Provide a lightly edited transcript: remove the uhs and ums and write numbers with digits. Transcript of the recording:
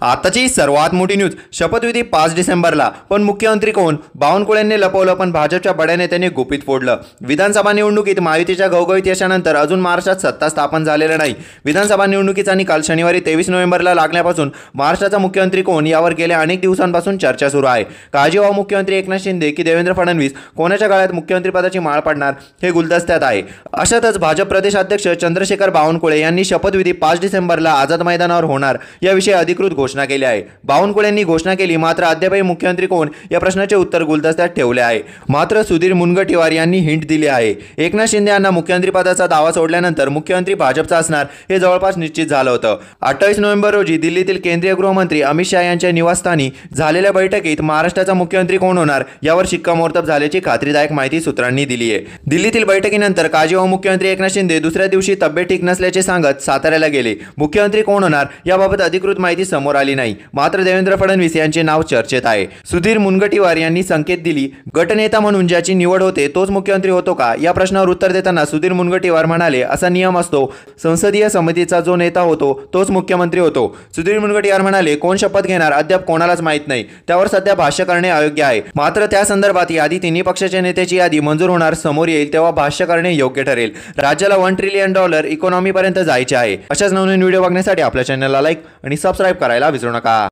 आताची सर्वात मोठी न्यूज, शपथविधी 5 डिसेंबरला, पण मुख्यमंत्री कोण? बावनकुळेंनी लपवलं पण भाजपच्या बड्या नेत्यांनी गुपित फोडलं. विधानसभा निवडणुकीत महायुतीच्या घवघवीत यशानंतर अजून महाराष्ट्रात सत्ता स्थापन झालेलं नाही. विधानसभा निवडणुकीचा निकाल शनिवारी 23 नोव्हेंबरला लागल्यापासून महाराष्ट्राचा मुख्यमंत्री कोण यावर गेल्या अनेक दिवसांपासून चर्चा सुरू आहे. काळजी व्हावं मुख्यमंत्री एकनाथ शिंदे की देवेंद्र फडणवीस कोणाच्या गळ्यात मुख्यमंत्रीपदाची माळ पडणार हे गुलदस्त्यात आहे. अशातच भाजप प्रदेशाध्यक्ष चंद्रशेखर बावनकुळे यांनी शपथविधी 5 डिसेंबरला आझाद मैदानावर होणार याविषयी अधिकृत घोषणा केली आहे. बावनकुळेंनी घोषणा केली, मात्र अद्यापही मुख्यमंत्री कोण या प्रश्नाचे उत्तर गुलदस्त्यात ठेवले आहे. मात्र सुधीर मुनगंटीवार यांनी हिंट दिली आहे. एकनाथ शिंदे यांना मुख्यमंत्रीपदाचा दावा सोडल्यानंतर मुख्यमंत्री भाजपचा असणार हे जवळपास निश्चित झालं होतं. 28 नोव्हेंबर रोजी दिल्लीतील केंद्रीय गृहमंत्री अमित शहा यांच्या निवासस्थानी झालेल्या बैठकीत महाराष्ट्राचा मुख्यमंत्री कोण होणार यावर शिक्कामोर्तब झाल्याची खात्रीदायक माहिती सूत्रांनी दिली आहे. दिल्लीतील बैठकीनंतर काळजीवाहू मुख्यमंत्री एकनाथ शिंदे दुसऱ्या दिवशी तब्येत ठीक नसल्याचे सांगत साताऱ्याला गेले. मुख्यमंत्री कोण होणार याबाबत अधिकृत माहिती समोर आली नाही. मात्र देवेंद्र फडणवीस यांचे नाव चर्चेत आहे. सुधीर मुनगंटीवार यांनी संकेत दिली, गटनेता म्हणून ज्याची निवड होते तोच मुख्यमंत्री होतो का या प्रश्नावर उत्तर देताना सुधीर मुनगंटीवार म्हणाले, असा नियम असतो, संसदीय समितीचा जो नेता होतो तोच मुख्यमंत्री होतो. सुधीर मुनगंटीवार म्हणाले, कोण शपथ घेणार अद्याप कोणालाच माहीत नाही, त्यावर सध्या भाष्य करणे अयोग्य आहे. मात्र त्या संदर्भात यादी तिन्ही पक्षाच्या नेत्याची यादी मंजूर होणार समोर येईल तेव्हा भाष्य करणे योग्य ठरेल. राज्याला $1 ट्रिलियन इकॉनॉमी पर्यंत जायचे आहे. अशाच नवनवीन व्हिडिओ बघण्यासाठी आपल्या चॅनलला लाईक आणि सबस्क्राईब करायला विसरू नका.